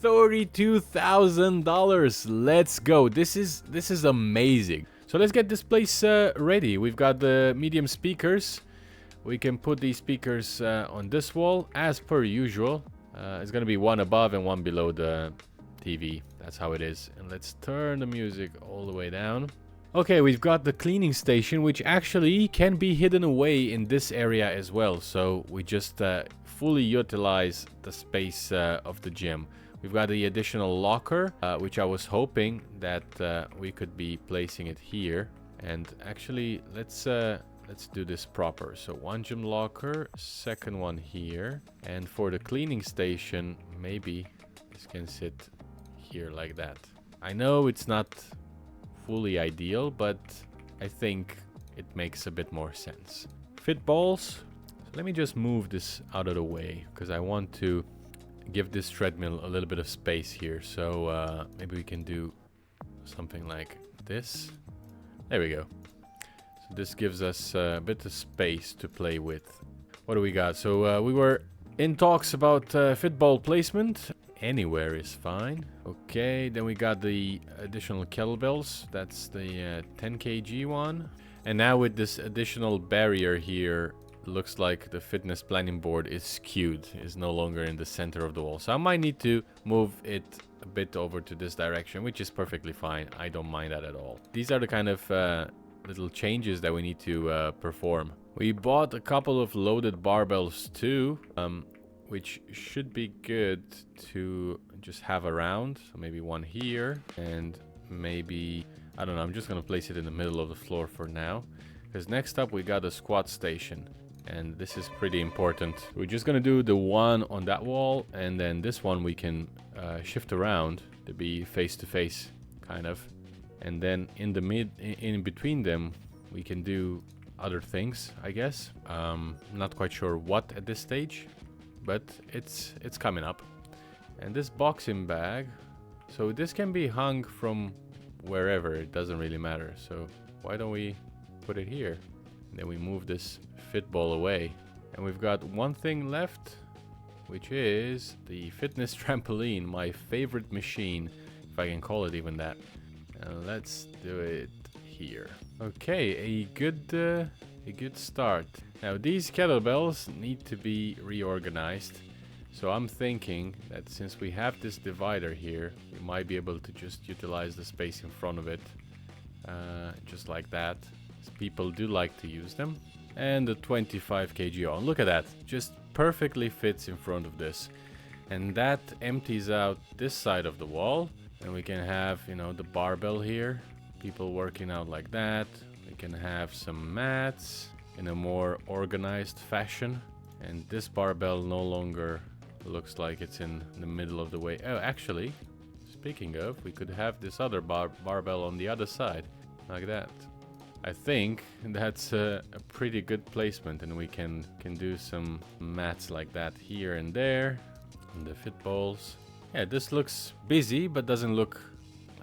$32,000. Let's go. This is amazing. So let's get this place ready. We've got the medium speakers. We can put these speakers on this wall as per usual. It's gonna be one above and one below the TV. That's how it is. And let's turn the music all the way down. Okay, we've got the cleaning station, which actually can be hidden away in this area as well. So we just fully utilize the space of the gym. We've got the additional locker, which I was hoping that we could be placing it here. And actually, let's do this proper. So one gym locker, second one here. And for the cleaning station, maybe this can sit here like that. I know it's not fully ideal, but I think it makes a bit more sense. Fit balls. So let me just move this out of the way because I want to give this treadmill a little bit of space here. So maybe we can do something like this. There we go. So this gives us a bit of space to play with. What do we got? So we were in talks about fit ball placement. Anywhere is fine. Okay, then we got the additional kettlebells. That's the 10 kg one. And now with this additional barrier here, looks like the fitness planning board is skewed, is no longer in the center of the wall. So I might need to move it a bit over to this direction, which is perfectly fine. I don't mind that at all. These are the kind of little changes that we need to perform. We bought a couple of loaded barbells too, which should be good to just have around. So maybe one here and maybe, I don't know, I'm just gonna place it in the middle of the floor for now. Because next up we got a squat station. And this is pretty important. We're just gonna do the one on that wall, and then this one we can shift around to be face to face, kind of. And then in the in between them, we can do other things, I guess. Not quite sure what at this stage, but it's coming up. And this boxing bag, so this can be hung from wherever. It doesn't really matter. So why don't we put it here? And then we move this fit ball away. And we've got one thing left, which is the fitness trampoline, my favorite machine, if I can call it even that. And let's do it here. Okay, a good start. Now these kettlebells need to be reorganized. So I'm thinking that since we have this divider here, we might be able to just utilize the space in front of it, just like that. People do like to use them. And the 25 kg on. Look at that. Just perfectly fits in front of this. And that empties out this side of the wall. And we can have, you know, the barbell here. People working out like that. We can have some mats in a more organized fashion. And this barbell no longer looks like it's in the middle of the way. Oh, actually, speaking of, we could have this other barbell on the other side. Like that. I think that's a pretty good placement, and we can do some mats like that here and there, and the fit balls. Yeah, this looks busy, but doesn't look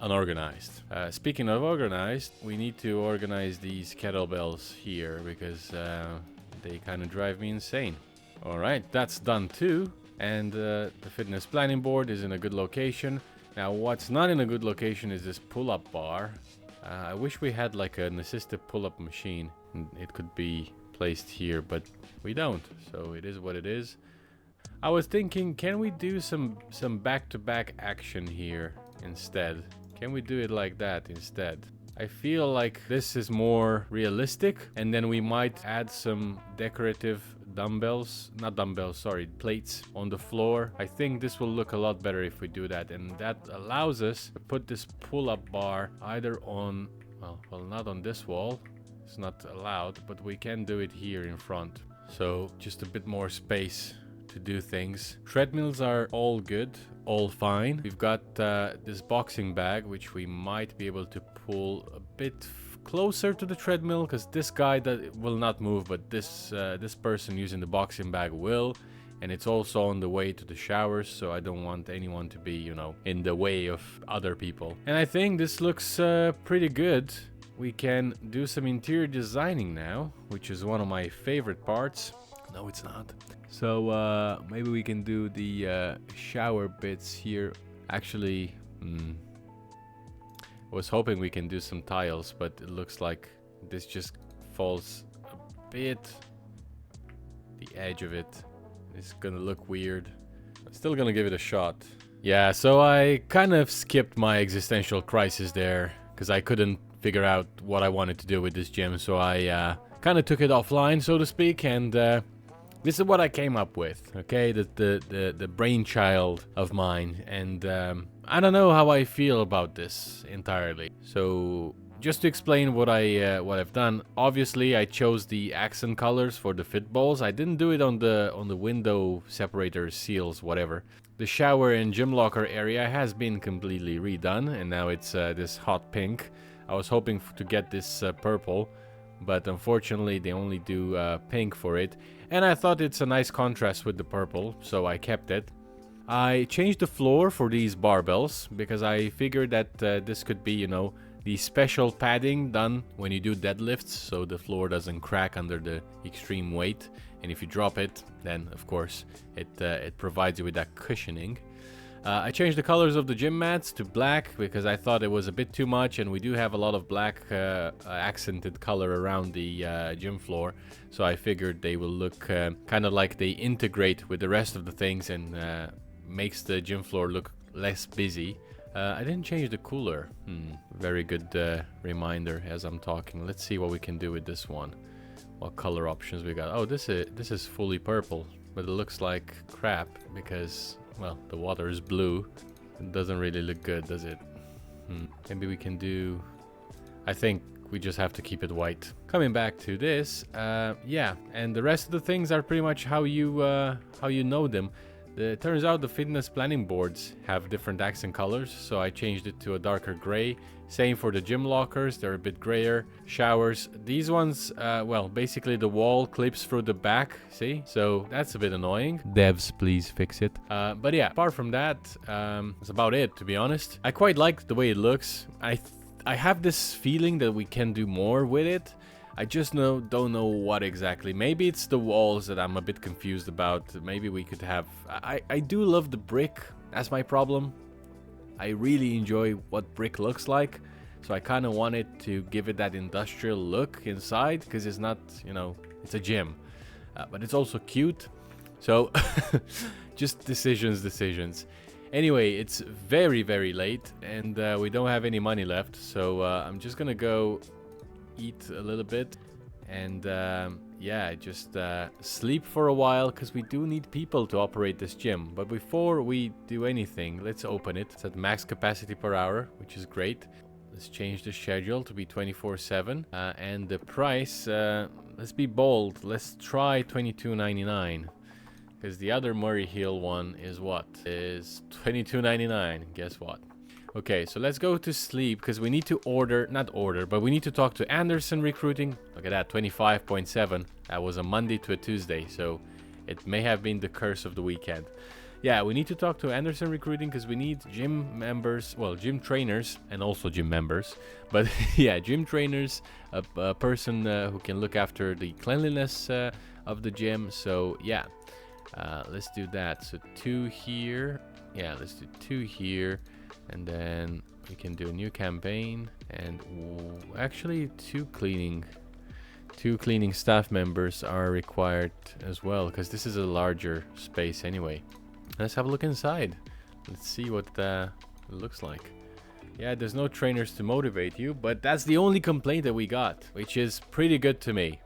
unorganized. Speaking of organized, we need to organize these kettlebells here because they kind of drive me insane. All right, that's done too, and the fitness planning board is in a good location. Now, what's not in a good location is this pull-up bar. I wish we had like an assisted pull-up machine. It could be placed here, but we don't. So it is what it is. I was thinking, can we do some back-to-back action here instead? Can we do it like that instead? I feel like this is more realistic, and then we might add some decorative plates on the floor. I think this will look a lot better if we do that, and that allows us to put this pull-up bar either on, well, not on this wall, it's not allowed, but we can do it here in front. So just a bit more space to do things. Treadmills are all good, all fine. We've got this boxing bag, which we might be able to pull a bit closer to the treadmill, because this guy that will not move, but this person using the boxing bag will, and it's also on the way to the showers, so I don't want anyone to be, you know, in the way of other people. And I think this looks pretty good. We can do some interior designing now, which is one of my favorite parts. No, it's not. So maybe we can do the shower bits here Actually, I was hoping we can do some tiles, but it looks like this just falls a bit. The edge of it is gonna look weird. I'm still gonna give it a shot. Yeah, so I kind of skipped my existential crisis there because I couldn't figure out what I wanted to do with this gym, so I kind of took it offline, so to speak, and this is what I came up with. Okay, the brainchild of mine, and I don't know how I feel about this entirely. So just to explain what I've done, obviously I chose the accent colors for the fit balls. I didn't do it on the window separators, seals, whatever. The shower and gym locker area has been completely redone, and now it's this hot pink. I was hoping to get this purple, but unfortunately they only do pink for it, and I thought it's a nice contrast with the purple, so I kept it. I changed the floor for these barbells because I figured that this could be, you know, the special padding done when you do deadlifts, so the floor doesn't crack under the extreme weight, and if you drop it, then of course it provides you with that cushioning. I changed the colors of the gym mats to black because I thought it was a bit too much, and we do have a lot of black accented color around the gym floor, so I figured they will look kind of like they integrate with the rest of the things and makes the gym floor look less busy. I didn't change the cooler. Very good reminder as I'm talking. Let's see what we can do with this one. What color options we got? Oh, this is fully purple, but it looks like crap because, well, the water is blue. It doesn't really look good, does it? Maybe we can do... I think we just have to keep it white. Coming back to this, yeah, and the rest of the things are pretty much how you know them. It turns out the fitness planning boards have different accent colors, so I changed it to a darker gray. Same for the gym lockers, they're a bit grayer. Showers, these ones, well, basically the wall clips through the back, see? So that's a bit annoying. Devs, please fix it. But yeah, apart from that, that's about it, to be honest. I quite like the way it looks. I have this feeling that we can do more with it. I just don't know what exactly. Maybe it's the walls that I'm a bit confused about. Maybe we could have... I do love the brick. That's my problem. I really enjoy what brick looks like. So I kind of wanted to give it that industrial look inside. Because it's not, you know, it's a gym. But it's also cute. So just decisions. Anyway, it's very, very late. And we don't have any money left. So I'm just going to go... eat a little bit and yeah, just sleep for a while because we do need people to operate this gym. But before we do anything, let's open it. It's at max capacity per hour, which is great. Let's change the schedule to be 24/7 and the price, let's be bold, let's try $22.99 because the other Murray Hill one is what? Is $22.99. Guess what? Okay, so let's go to sleep because we need to but we need to talk to Anderson Recruiting. Look at that, 25.7. That was a Monday to a Tuesday, so it may have been the curse of the weekend. Yeah, we need to talk to Anderson Recruiting because we need gym members, well, gym trainers and also gym members. But yeah, gym trainers, a person who can look after the cleanliness of the gym. So yeah, let's do that. So 2 here. Yeah, let's do 2 here. And then we can do a new campaign and actually two cleaning staff members are required as well because this is a larger space anyway. Let's have a look inside. Let's see what it looks like. Yeah, there's no trainers to motivate you, but that's the only complaint that we got, which is pretty good to me.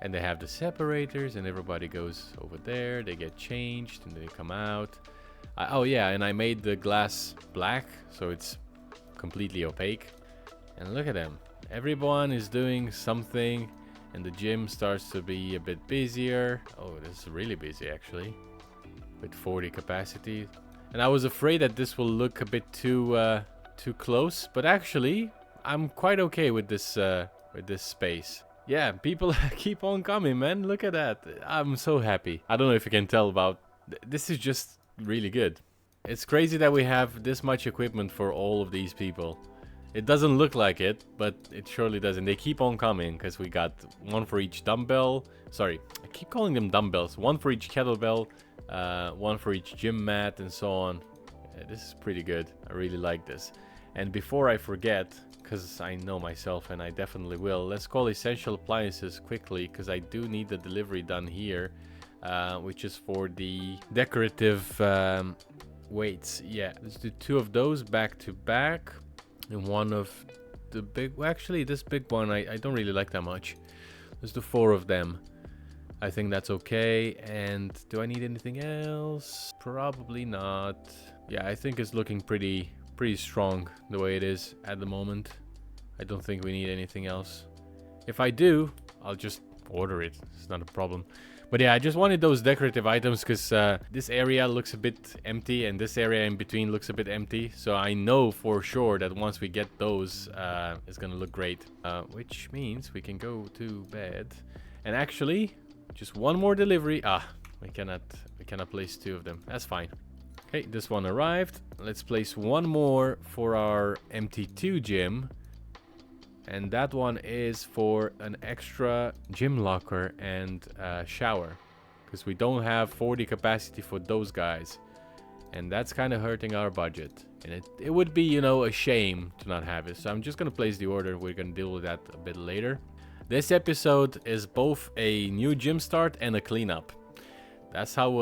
And they have the separators and everybody goes over there, they get changed and they come out. Oh yeah, and I made the glass black, so it's completely opaque. And look at them. Everyone is doing something, and the gym starts to be a bit busier. Oh, this is really busy actually, with 40 capacity. And I was afraid that this will look a bit too close, but actually, I'm quite okay with this space. Yeah, people keep on coming, man. Look at that. I'm so happy. I don't know if you can tell about... This is just really good. It's crazy that we have this much equipment for all of these people. It doesn't look like it, but it surely does. And they keep on coming because we got one for each dumbbell. Sorry, I keep calling them dumbbells. One for each kettlebell, one for each gym mat, and so on. this is pretty good. I really like this. And before I forget, because I know myself and I definitely will, let's call essential appliances quickly, because I do need the delivery done here, which is for the decorative weights. Yeah, let's do 2 of those back to back, and one of the big, well, actually this big one I don't really like that much. Let's do 4 of them. I think that's okay. And do I need anything else? Probably not. Yeah, I think it's looking pretty strong the way it is at the moment. I don't think we need anything else. If I do, I'll just order it. It's not a problem. But yeah, I just wanted those decorative items because this area looks a bit empty and this area in between looks a bit empty. So I know for sure that once we get those, it's gonna look great. Which means we can go to bed. And actually, just one more delivery. We cannot place 2 of them. That's fine. Okay, this one arrived. Let's place one more for our MT2 gym. And that one is for an extra gym locker and shower. Because we don't have 40 capacity for those guys. And that's kind of hurting our budget. And it would be, you know, a shame to not have it. So I'm just going to place the order. We're going to deal with that a bit later. This episode is both a new gym start and a cleanup. That's how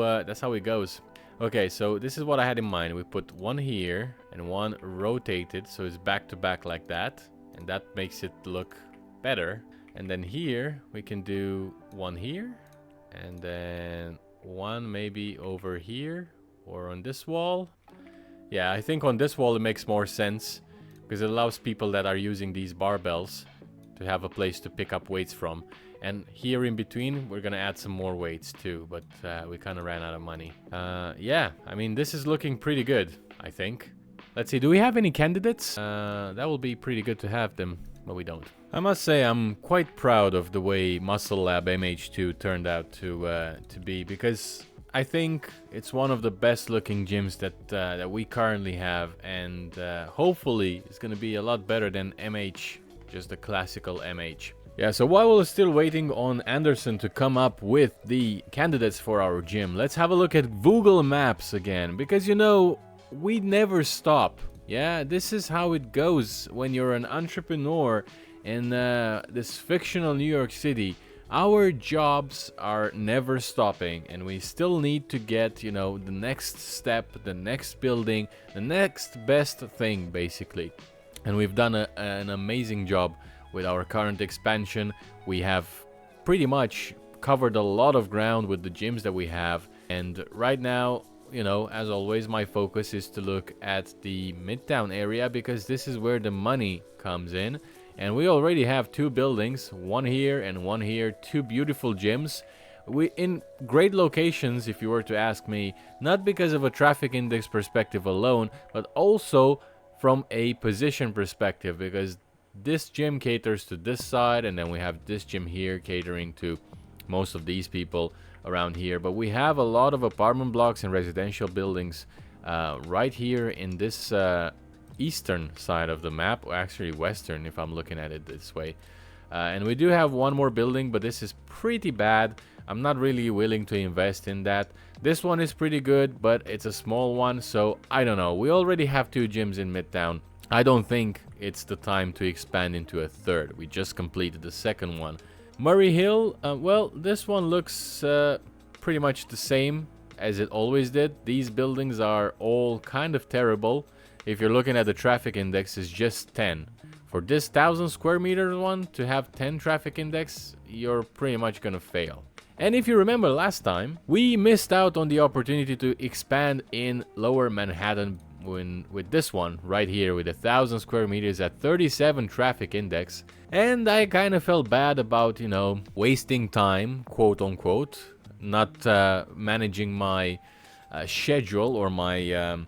it goes. Okay, so this is what I had in mind. We put one here and one rotated, so it's back to back like that. And that makes it look better. And then here, we can do one here. And then one maybe over here or on this wall. Yeah, I think on this wall it makes more sense. Because it allows people that are using these barbells to have a place to pick up weights from. And here in between, we're gonna add some more weights too, but we kind of ran out of money. Yeah, I mean, this is looking pretty good, I think. Let's see, do we have any candidates? That will be pretty good to have them, but we don't. I must say, I'm quite proud of the way Muscle Lab MH2 turned out to be, because I think it's one of the best looking gyms that we currently have, and hopefully it's gonna be a lot better than MH, just the classical MH. Yeah, so while we're still waiting on Anderson to come up with the candidates for our gym, let's have a look at Google Maps again, because you know, we never stop. Yeah, this is how it goes when you're an entrepreneur in this fictional New York City. Our jobs are never stopping, and we still need to get, you know, the next step, the next building, the next best thing, basically. And we've done an amazing job with our current expansion. We have pretty much covered a lot of ground with the gyms that we have. And right now, you know, as always, my focus is to look at the Midtown area because this is where the money comes in. And we already have 2 buildings, one here and one here, 2 beautiful gyms. We in great locations, if you were to ask me, not because of a traffic index perspective alone, but also from a position perspective, because this gym caters to this side, and then we have this gym here catering to most of these people around here. But we have a lot of apartment blocks and residential buildings right here in this eastern side of the map, or actually western if I'm looking at it this way. And we do have one more building, but this is pretty bad. I'm not really willing to invest in that. This one is pretty good, but it's a small one, so I don't know. We already have 2 gyms in Midtown. I don't think it's the time to expand into a third. We just completed the second one. Murray Hill, well, this one looks pretty much the same as it always did. These buildings are all kind of terrible. If you're looking at the traffic index, it's just 10. For this 1,000 square meters one to have 10 traffic index, you're pretty much gonna fail. And if you remember last time, we missed out on the opportunity to expand in Lower Manhattan with this one right here with 1,000 square meters at 37 traffic index. And I kind of felt bad about, you know, wasting time, quote unquote, not managing my schedule or my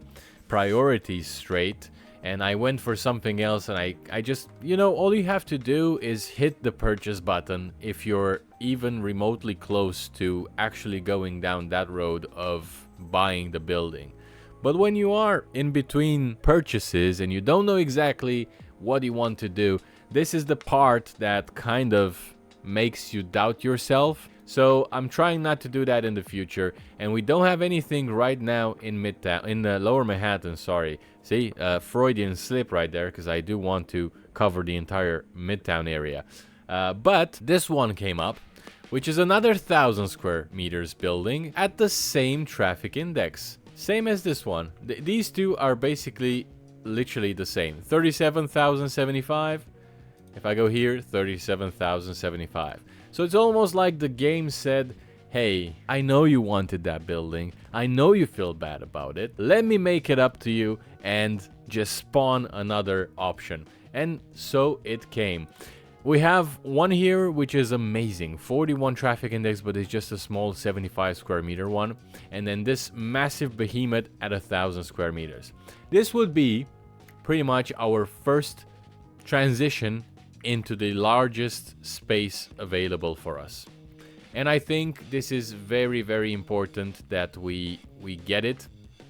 priorities straight. And I went for something else, and I just, you know, all you have to do is hit the purchase button if you're even remotely close to actually going down that road of buying the building. But when you are in between purchases and you don't know exactly what you want to do, this is the part that kind of makes you doubt yourself. So I'm trying not to do that in the future, and we don't have anything right now in Midtown, in Lower Manhattan. Sorry, see, Freudian slip right there, because I do want to cover the entire Midtown area. But this one came up, which is another 1,000 square meters building at the same traffic index, same as this one. These two are basically literally the same. 37,075. If I go here, 37,075. So it's almost like the game said, hey, I know you wanted that building. I know you feel bad about it. Let me make it up to you and just spawn another option. And so it came. We have one here, which is amazing. 41 traffic index, but it's just a small 75 square meter one. And then this massive behemoth at 1,000 square meters. This would be pretty much our first transition into the largest space available for us. And I think this is very, very important that we get it.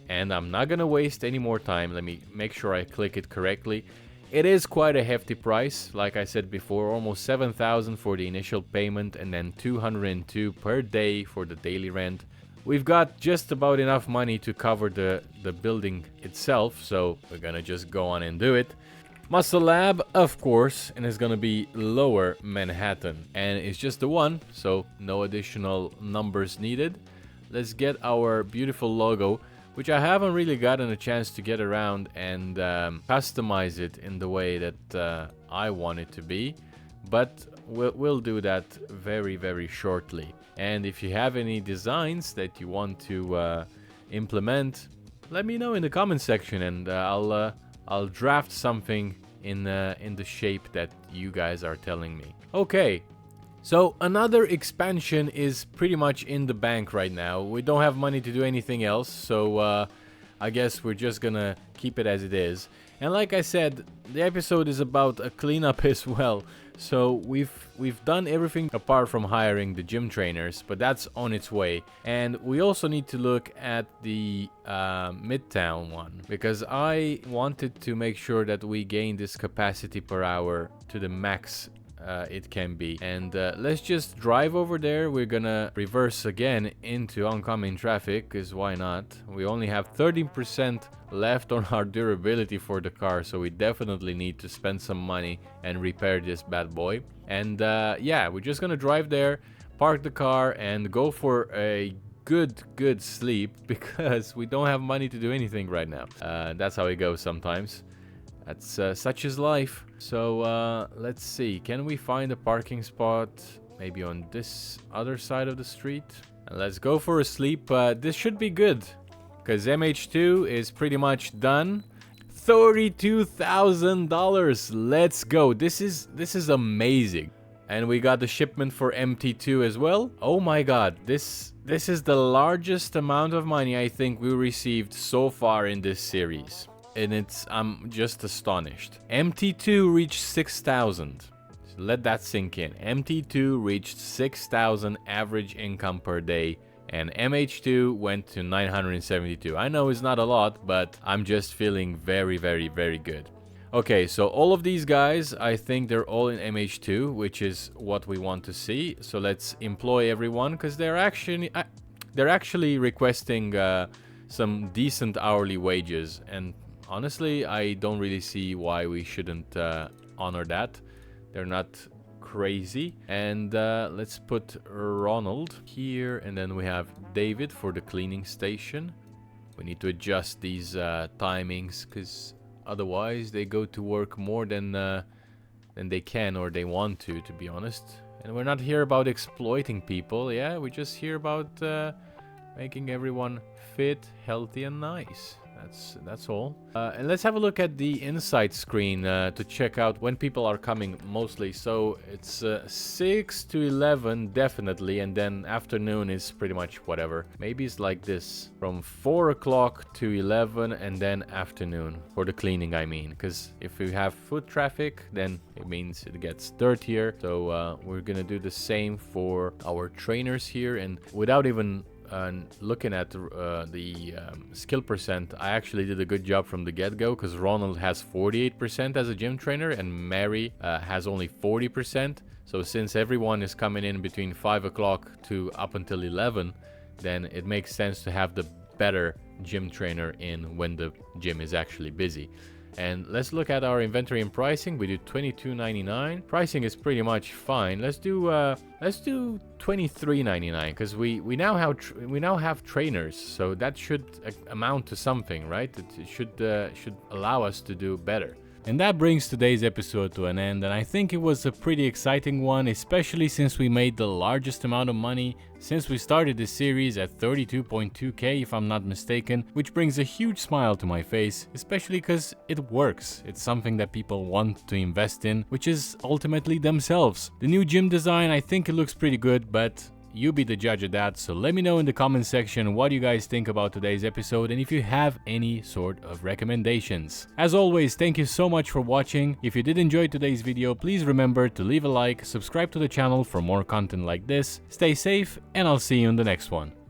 And I'm not gonna waste any more time. Let me make sure I click it correctly. It is quite a hefty price, like I said before, almost 7,000 for the initial payment and then 202 per day for the daily rent. We've got just about enough money to cover the building itself, so we're gonna just go on and do it. Muscle Lab, of course, and it's gonna be Lower Manhattan, and it's just the one, so no additional numbers needed. Let's get our beautiful logo, which I haven't really gotten a chance to get around and customize it in the way that I want it to be, but we'll do that very, very shortly. And if you have any designs that you want to implement, let me know in the comment section, and I'll draft something in the shape that you guys are telling me. Okay, so another expansion is pretty much in the bank right now. We don't have money to do anything else, so I guess we're just gonna keep it as it is. And like I said, the episode is about a cleanup as well. So we've done everything apart from hiring the gym trainers, but that's on its way. And we also need to look at the Midtown one, because I wanted to make sure that we gain this capacity per hour to the max it can be. And let's just drive over there. We're gonna reverse again into oncoming traffic, because why not? We only have 13% left on our durability for the car, so we definitely need to spend some money and repair this bad boy. And yeah, we're just gonna drive there, park the car, and go for a good sleep, because we don't have money to do anything right now. That's how it goes sometimes. That's such is life. So let's see, can we find a parking spot maybe on this other side of the street? And let's go for a sleep. This should be good, because MH2 is pretty much done. $32,000. Let's go. This is amazing. And we got the shipment for MT2 as well. Oh my god, this is the largest amount of money I think we received so far in this series. And I'm just astonished. MT2 reached 6,000. So let that sink in. MT2 reached 6,000 average income per day, and MH2 went to 972. I know it's not a lot, but I'm just feeling very, very, very good. Okay, so all of these guys, I think they're all in MH2, which is what we want to see. So let's employ everyone, because they're actually requesting some decent hourly wages, and honestly, I don't really see why we shouldn't honor that. They're not crazy. And let's put Ronald here, and then we have David for the cleaning station. We need to adjust these timings, because otherwise they go to work more than they can or they want to be honest. And we're not here about exploiting people, yeah? We're just here about making everyone fit, healthy, and nice. That's all. And let's have a look at the insight screen to check out when people are coming mostly. So it's 6 to 11 definitely, and then afternoon is pretty much whatever. Maybe it's like this, from 4 o'clock to 11, and then afternoon for the cleaning, I mean. Because if we have foot traffic, then it means it gets dirtier. So we're gonna do the same for our trainers here, and without even looking at the skill percent, I actually did a good job from the get-go, because Ronald has 48% as a gym trainer and Mary has only 40%. So since everyone is coming in between 5 o'clock to up until 11, then it makes sense to have the better gym trainer in when the gym is actually busy. And let's look at our inventory and pricing. We do $22.99. Pricing is pretty much fine. Let's do $23.99, because we now have trainers, so that should amount to something, right? It should allow us to do better. And that brings today's episode to an end, and I think it was a pretty exciting one, especially since we made the largest amount of money since we started this series at 32.2k if I'm not mistaken, which brings a huge smile to my face, especially because it works. It's something that people want to invest in, which is ultimately themselves. The new gym design, I think it looks pretty good, but you be the judge of that, so let me know in the comment section what you guys think about today's episode and if you have any sort of recommendations. As always, thank you so much for watching. If you did enjoy today's video, please remember to leave a like, subscribe to the channel for more content like this, stay safe, and I'll see you in the next one.